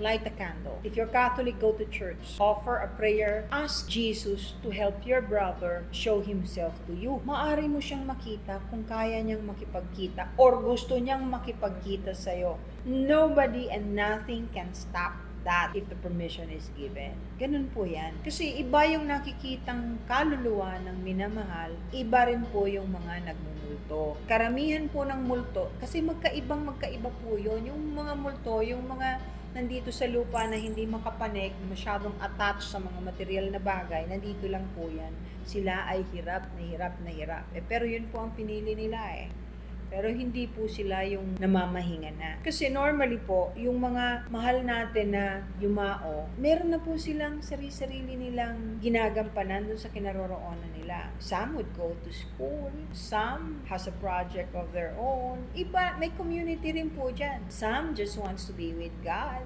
light a candle. If you're Catholic, go to church. Offer a prayer. Ask Jesus to help your brother show himself to you. Maari mo siyang makita kung kaya niyang makipagkita or gusto niyang makipagkita sa'yo. Nobody and nothing can stop that if the permission is given. Ganun po yan. Kasi iba yung nakikitang kaluluwa ng minamahal, iba rin po yung mga nagmumulto. Karamihan po ng multo, kasi magkaiba po yun. Yung mga multo, yung mga nandito sa lupa na hindi makapanik, masyadong attached sa mga material na bagay, nandito lang po yan. Sila ay hirap na hirap. Pero yun po ang pinili nila Pero hindi po sila yung namamahinga na. Kasi normally po, yung mga mahal natin na yumao, meron na po silang sarili nilang ginagampanan dun sa kinaroroonan nila. Some would go to school, some has a project of their own, iba, may community rin po dyan. Some just wants to be with God.